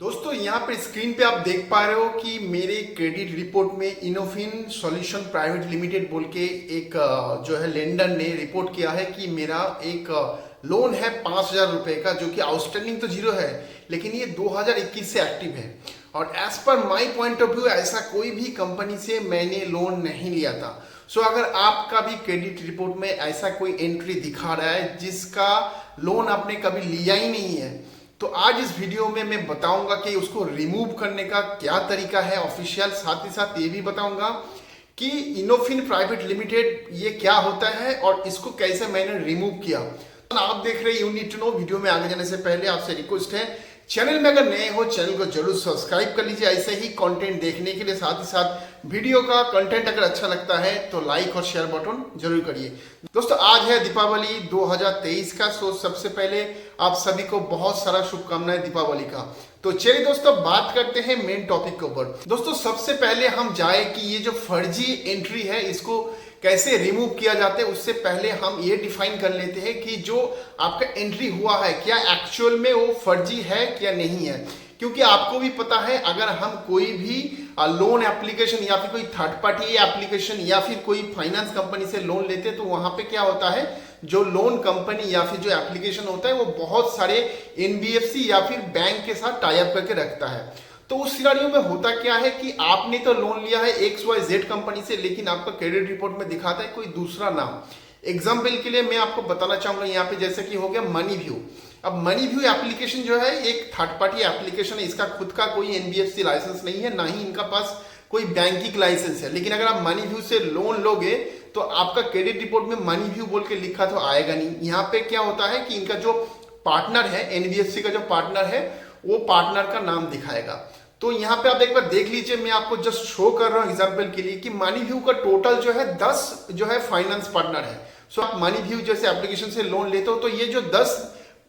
दोस्तों यहाँ पे स्क्रीन पे आप देख पा रहे हो कि मेरे क्रेडिट रिपोर्ट में इनोफिन सॉल्यूशन प्राइवेट लिमिटेड बोल के एक जो है लेंडर ने रिपोर्ट किया है कि मेरा एक लोन है 5,000 रुपए का, जो कि आउटस्टैंडिंग तो जीरो है लेकिन ये 2021 से एक्टिव है। और as per my point of view ऐसा कोई भी कंपनी से मैंने लोन नहीं लिया था। सो अगर आपका भी क्रेडिट रिपोर्ट में ऐसा कोई एंट्री दिखा रहा है जिसका लोन आपने कभी लिया ही नहीं है, तो आज इस वीडियो में मैं बताऊंगा कि उसको रिमूव करने का क्या तरीका है ऑफिशियल। साथ ही साथ ये भी बताऊंगा कि इनोफिन प्राइवेट लिमिटेड ये क्या होता है और इसको कैसे मैंने रिमूव किया। तो आप देख रहे हैं you need to know. Video में आगे जाने से पहले आपसे रिक्वेस्ट है, चैनल में अगर नए हो चैनल को जरूर सब्सक्राइब कर लीजिए ऐसे ही कंटेंट देखने के लिए। साथ ही साथ वीडियो का कंटेंट अगर अच्छा लगता है तो लाइक और शेयर बटन जरूर करिए। दोस्तों आज है दीपावली 2023 का। सो सबसे पहले आप सभी को बहुत सारा शुभकामनाएं दीपावली का। तो चलिए दोस्तों बात करते हैं मेन टॉपिक के ऊपर। दोस्तों सबसे पहले हम जाए कि ये जो फर्जी एंट्री है इसको कैसे रिमूव किया जाता है, उससे पहले हम ये डिफाइन कर लेते हैं कि जो आपका एंट्री हुआ है क्या एक्चुअल में वो फर्जी है क्या नहीं है। क्योंकि आपको भी पता है अगर हम कोई भी लोन एप्लीकेशन या फिर कोई थर्ड पार्टी एप्लीकेशन या फिर कोई फाइनेंस कंपनी से लोन लेते हैं तो वहां पे क्या होता है, जो लोन कंपनी या फिर जो एप्लीकेशन होता है वो बहुत सारे एनबीएफसी या फिर बैंक के साथ टाई अप करके रखता है। तो उस सिनारियो में होता क्या है कि आपने तो लोन लिया है XYZ कंपनी से, लेकिन आपका क्रेडिट रिपोर्ट में दिखाता है कोई दूसरा नाम। एग्जाम्पल के लिए मैं आपको बताना चाहूंगा यहाँ पे, जैसे कि हो गया मनी व्यू। अब मनी व्यू एप्लीकेशन जो है एक थर्ड पार्टी एप्लीकेशन है, इसका खुद का कोई एनबीएफसी लाइसेंस नहीं है, ना ही इनका पास कोई बैंकिंग लाइसेंस है। लेकिन अगर आप मनी व्यू से लोन लोगे तो आपका क्रेडिट रिपोर्ट में मनी व्यू बोल के लिखा तो आएगा नहीं। यहाँ पे क्या होता है कि इनका जो पार्टनर है, एनबीएफसी का जो पार्टनर है वो पार्टनर का नाम दिखाएगा। तो यहाँ पे आप एक बार देख लीजिए, मैं आपको जस्ट शो कर रहा हूँ एग्जांपल के लिए कि मनी व्यू का टोटल जो है 10 जो है फाइनेंस पार्टनर है। सो आप मनी व्यू जैसे एप्लीकेशन से लोन लेते हो तो ये जो 10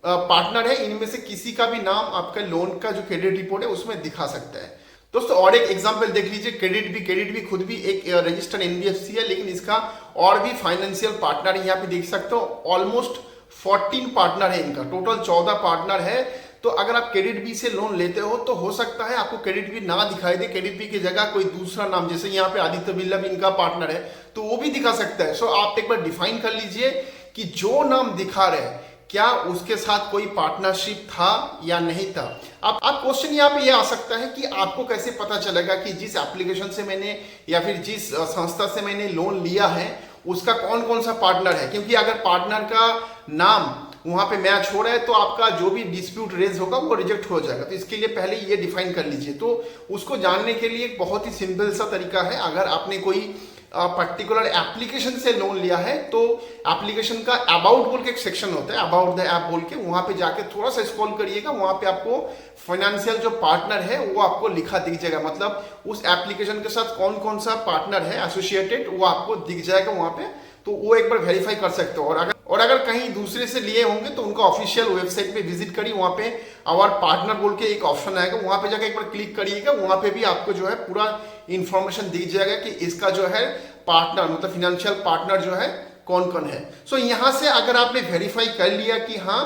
पार्टनर है इनमें से किसी का भी नाम आपका लोन का जो क्रेडिट रिपोर्ट है उसमें दिखा सकता है। दोस्तों और एक एग्जांपल देख लीजिए, क्रेडिट भी खुद भी एक रजिस्टर्ड एनबीएफसी है, लेकिन इसका और भी फाइनेंशियल पार्टनर है। यहाँ पे देख सकते हो ऑलमोस्ट 14 पार्टनर है, इनका टोटल 14 पार्टनर है। तो अगर आप क्रेडिट बी से लोन लेते हो तो हो सकता है आपको क्रेडिट बी ना दिखाई दे, क्रेडिट बी की जगह कोई दूसरा नाम, जैसे यहाँ पे आदित्य बिरला भी इनका पार्टनर है तो वो भी दिखा सकता है। सो आप एक बार डिफाइन कर लीजिए कि जो नाम दिखा रहे हैं क्या उसके साथ कोई पार्टनरशिप था या नहीं था। अब क्वेश्चन यहाँ पे ये आ सकता है कि आपको कैसे पता चलेगा कि जिस एप्लीकेशन से मैंने या फिर जिस संस्था से मैंने लोन लिया है उसका कौन कौन सा पार्टनर है। क्योंकि अगर पार्टनर का नाम वहां पे मैच हो रहा है तो आपका जो भी डिस्प्यूट रेज होगा वो रिजेक्ट हो जाएगा। तो इसके लिए पहले ये डिफाइन कर लीजिए। तो उसको जानने के लिए एक बहुत ही सिंपल सा तरीका है, अगर आपने कोई पर्टिकुलर एप्लीकेशन से लोन लिया है तो एप्लीकेशन का अबाउट बोल के एक सेक्शन होता है, अबाउट द ऐप बोल के, वहां पे जाके थोड़ा सा स्क्रॉल करिएगा, वहां पे आपको फाइनेंशियल जो पार्टनर है वो आपको लिखा दिख जाएगा। मतलब उस एप्लीकेशन के साथ कौन कौन सा पार्टनर है एसोसिएटेड वो आपको दिख जाएगा वहां पे। तो वो एक बार वेरीफाई कर सकते हो। और अगर कहीं दूसरे से लिए होंगे तो उनका ऑफिशियल वेबसाइट पे विजिट करिए, वहां पे आवर पार्टनर बोल के एक ऑप्शन आएगा, वहां पे जाके एक बार क्लिक करिएगा, वहां पे भी आपको जो है पूरा इंफॉर्मेशन दिख जाएगा कि इसका जो है पार्टनर मतलब फिनेंशियल पार्टनर जो है कौन कौन है। सो यहाँ से अगर आपने वेरीफाई कर लिया कि हाँ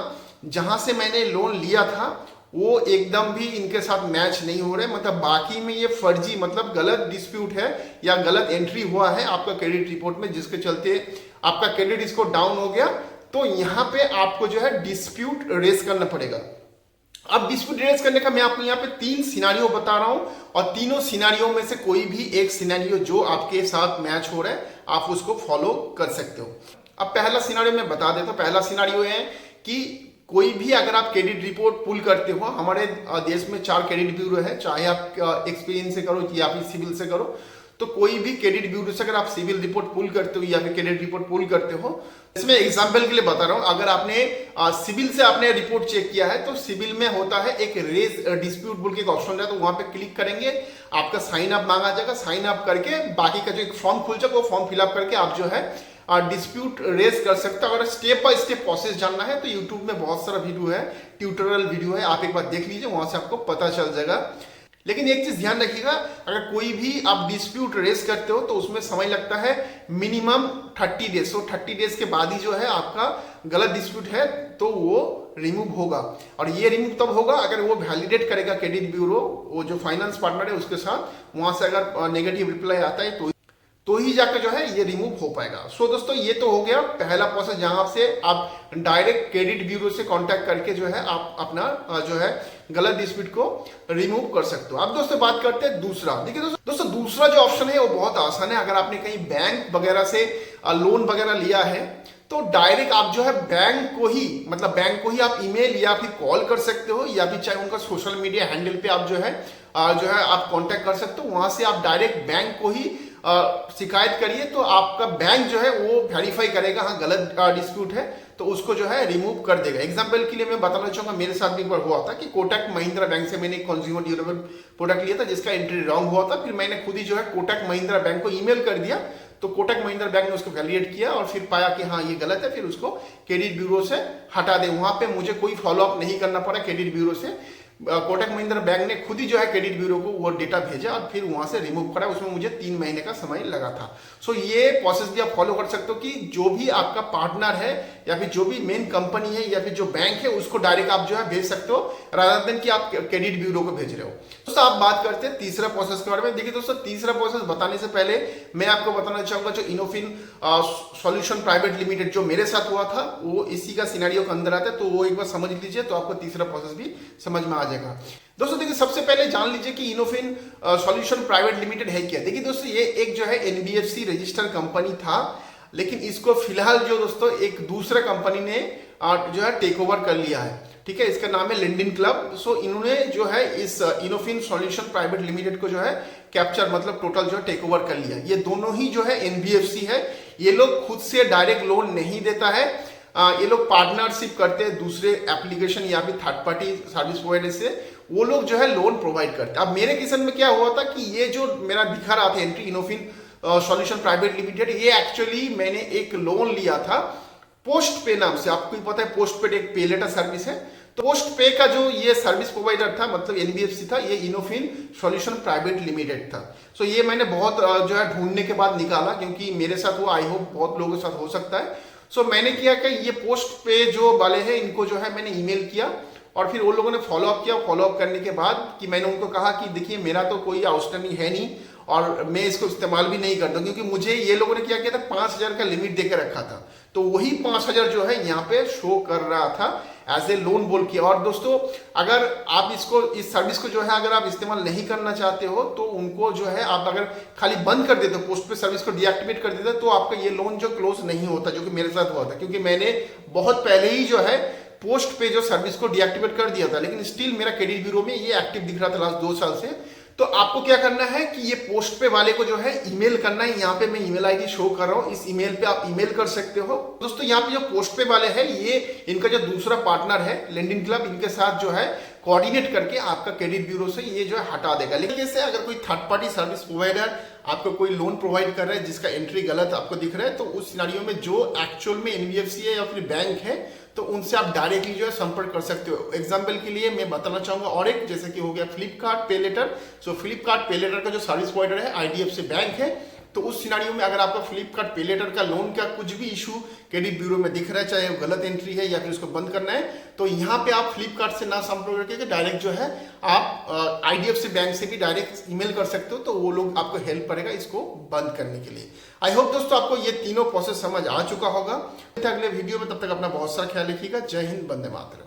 जहां से मैंने लोन लिया था वो एकदम भी इनके साथ मैच नहीं हो रहे, मतलब बाकी में ये फर्जी मतलब गलत डिस्प्यूट है या गलत एंट्री हुआ है आपका क्रेडिट रिपोर्ट में, जिसके चलते आपका क्रेडिट स्कोर डाउन हो गया, तो यहाँ पे आपको जो है डिस्प्यूट रेज करना पड़ेगा। अब डिस्प्यूट रेज करने का मैं आपको यहाँ पे 3 सिनारियो बता रहा हूं और तीनों सिनारियो में से कोई भी एक सिनारियो जो आपके साथ मैच हो रहा है आप उसको फॉलो कर सकते हो। अब पहला सिनारियो मैं बता देता हूं। पहला सिनारियो है कि कोई भी अगर आप क्रेडिट रिपोर्ट पुल करते हो, हमारे देश में 4 क्रेडिट ब्यूरो है, चाहे आप एक्सपीरियंस से करो या फिर सिविल से करो, तो कोई भी क्रेडिट ब्यूरो से अगर आप सिविल रिपोर्ट पुल करते हो या फिर क्रेडिट रिपोर्ट पुल करते हो, इसमें एग्जांपल के लिए बता रहा हूं, अगर आपने सिविल से आपने रिपोर्ट चेक किया है तो सिविल में होता है एक रेज डिस्प्यूट बोल के एक ऑप्शन है, तो वहां पे क्लिक करेंगे, आपका साइन अप मांगा जाएगा, साइन अप करके बाकी का जो एक फॉर्म खुल जाएगा वो फॉर्म फिलअप करके आप जो है डिस्प्यूट रेज कर सकते हो। अगर स्टेप बाय स्टेप प्रोसेस जानना है तो यूट्यूब में बहुत सारा वीडियो है, ट्यूटोरियल वीडियो है, आप एक बार देख लीजिए, वहां से आपको पता चल जाएगा। लेकिन एक चीज ध्यान रखिएगा, अगर कोई भी आप डिस्प्यूट रेस करते हो तो उसमें समय लगता है मिनिमम 30 डेज। सो 30 डेज के बाद ही जो है आपका गलत डिस्प्यूट है तो वो रिमूव होगा। और ये रिमूव तब होगा अगर वो वैलिडेट करेगा क्रेडिट ब्यूरो, वो जो फाइनेंस पार्टनर है उसके साथ, वहां से अगर नेगेटिव रिप्लाई आता है तो ही जाकर जो है ये रिमूव हो पाएगा। सो दोस्तों ये तो हो गया पहला प्रोसेस, जहां से आप डायरेक्ट क्रेडिट ब्यूरो से कांटेक्ट करके जो है आप अपना जो है गलत डिस्प्यूट को रिमूव कर सकते हो। अब दोस्तों बात करते हैं दूसरा। देखिए दोस्तों दूसरा जो ऑप्शन है वो बहुत आसान है। अगर आपने कहीं बैंक वगैरह से लोन वगैरह लिया है तो डायरेक्ट आप जो है बैंक को ही आप ईमेल या फिर कॉल कर सकते हो, या फिर चाहे उनका सोशल मीडिया हैंडल पे आप जो है आप कांटेक्ट कर सकते हो। वहां से आप डायरेक्ट बैंक को ही शिकायत करिए तो आपका बैंक जो है वो वेरीफाई करेगा, हाँ गलत डिस्प्यूट है तो उसको जो है रिमूव कर देगा। एग्जांपल के लिए मैं बताना चाहूंगा, मेरे साथ भी एक बार हुआ था कि कोटक महिंद्रा बैंक से मैंने एक कंज्यूमर ड्यूरेबल प्रोडक्ट लिया था जिसका एंट्री रॉन्ग हुआ था। फिर मैंने खुद ही जो है कोटक महिंद्रा बैंक को ईमेल कर दिया, तो कोटक महिंद्रा बैंक ने उसको वैलिडेट किया और फिर पाया कि हाँ ये गलत है, फिर उसको क्रेडिट ब्यूरो से हटा दे। वहां पे मुझे कोई फॉलोअप नहीं करना पड़ा क्रेडिट ब्यूरो से, कोटक महिंद्रा बैंक ने खुद ही जो है क्रेडिट ब्यूरो को वो डेटा भेजा और फिर वहां से रिमूव करा। उसमें मुझे 3 महीने का समय लगा था। सो ये प्रोसेस भी आप फॉलो कर सकते हो कि जो भी आपका पार्टनर है या फिर जो भी मेन कंपनी है या फिर जो बैंक है उसको डायरेक्ट आप जो है भेज सकते हो, रादर देन कि आप क्रेडिट ब्यूरो को भेज रहे हो। दोस्तों आप बात करते हैं तीसरा प्रोसेस के बारे में। देखिए दोस्तों तीसरा प्रोसेस बताने से पहले मैं आपको बताना चाहूंगा जो इनोफिन सॉल्यूशन प्राइवेट लिमिटेड जो मेरे साथ हुआ था वो इसी का सिनेरियो के अंदर आता है, तो वो एक बार समझ लीजिए तो आपको तीसरा प्रोसेस भी समझ में आ जाएगा। दोस्तों देखिए सबसे पहले जान लीजिए कि इनोफिन सॉल्यूशन प्राइवेट लिमिटेड है क्या। देखिए दोस्तों ये एक जो है एनबीएफसी रजिस्टर्ड कंपनी था, लेकिन इसको फिलहाल जो दोस्तों एक दूसरा कंपनी ने जो है टेक ओवर कर लिया है। ठीक है, इसका नाम है लेंडिन क्लब। सो इन्होंने जो है इस इनोफिन सॉल्यूशन प्राइवेट लिमिटेड को जो है कैप्चर मतलब टोटल जो है टेक ओवर कर लिया। ये दोनों ही जो है एनबीएफसी है। ये लोग खुद से डायरेक्ट लोन नहीं देता है, ये लोग पार्टनरशिप करते हैं दूसरे एप्लीकेशन या फिर थर्ड पार्टी सर्विस प्रोवाइडर से, वो लोग जो है लोन प्रोवाइड करते हैं। अब मेरे केस में क्या हुआ था कि ये जो मेरा दिखा रहा था एंट्री इनोफिन सॉल्यूशन प्राइवेट लिमिटेड, ये एक्चुअली मैंने एक लोन लिया था पोस्ट पे नाम से। आपको पता है पोस्ट पे एक पे लेटर सर्विस है, तो पोस्ट पे का जो ये सर्विस प्रोवाइडर था मतलब एनबीएफसी था, ये इनोफिन सॉल्यूशन प्राइवेट लिमिटेड था। सो ये मैंने बहुत जो है ढूंढने के बाद निकाला, क्योंकि मेरे साथ वो आई होप बहुत लोगों के साथ हो सकता है। सो मैंने किया कि ये पोस्ट पे जो वाले हैं इनको जो है मैंने ईमेल किया और फिर वो लोगों ने फॉलोअप किया। फॉलोअप करने के बाद कि मैंने उनको कहा कि देखिए मेरा तो कोई आउटस्टैंडिंग है नहीं और मैं इसको इस्तेमाल भी नहीं करता, क्योंकि मुझे ये लोगों ने क्या किया था 5,000 का लिमिट देकर रखा था, तो वही 5,000 जो है यहाँ पे शो कर रहा था एज ए लोन बोल के। और दोस्तों अगर आप इस सर्विस को जो है अगर आप इस्तेमाल नहीं करना चाहते हो तो उनको जो है आप अगर खाली बंद कर देते हो, पोस्ट पे सर्विस को डीएक्टिवेट कर देते हो, तो आपका ये लोन जो क्लोज नहीं होता, जो कि मेरे साथ हुआ था। क्योंकि मैंने बहुत पहले ही जो है पोस्ट पे जो सर्विस को डीएक्टिवेट कर दिया था, लेकिन स्टिल मेरा क्रेडिट ब्यूरो में ये एक्टिव दिख रहा था लास्ट 2 साल से। तो आपको क्या करना है कि ये पोस्ट पे वाले को जो है ईमेल करना है। यहाँ पे मैं ईमेल आईडी शो कर रहा हूँ, इस ईमेल पे आप ईमेल कर सकते हो। दोस्तों यहाँ पे जो पोस्ट पे वाले हैं ये इनका जो दूसरा पार्टनर है लेंडिन क्लब, इनके साथ जो है कोऑर्डिनेट करके आपका क्रेडिट ब्यूरो से ये जो है हटा देगा। लेकिन जैसे अगर कोई थर्ड पार्टी सर्विस प्रोवाइडर आपको कोई लोन प्रोवाइड कर रहा है जिसका एंट्री गलत आपको दिख रहा है, तो उस सिनेरियो में जो एक्चुअल में एनबीएफसी है या फिर बैंक है तो उनसे आप डायरेक्टली जो है संपर्क कर सकते हो। एग्जांपल के लिए मैं बताना चाहूंगा और एक, जैसे कि हो गया फ्लिपकार्ट पे लेटर। सो फ्लिपकार्ट पे लेटर का जो सर्विस प्रोवाइडर है आईडीएफसी बैंक है, तो उस सिनेरियो में अगर आपका फ्लिपकार्ट पे लेटर का लोन का कुछ भी इशू क्रेडिट ब्यूरो में दिख रहा है, चाहे वो गलत एंट्री है या फिर उसको बंद करना है, तो यहाँ पे आप फ्लिपकार्ट से ना संपर्क करके डायरेक्ट जो है आप आईडीएफसी बैंक से भी डायरेक्ट ईमेल कर सकते हो, तो वो लोग आपको हेल्प करेगा इसको बंद करने के लिए। आई होप दोस्तों आपको ये तीनों प्रोसेस समझ आ चुका होगा। अगले वीडियो में, तब तक अपना बहुत सारा ख्याल रखिएगा। जय हिंद, वंदे मातरम।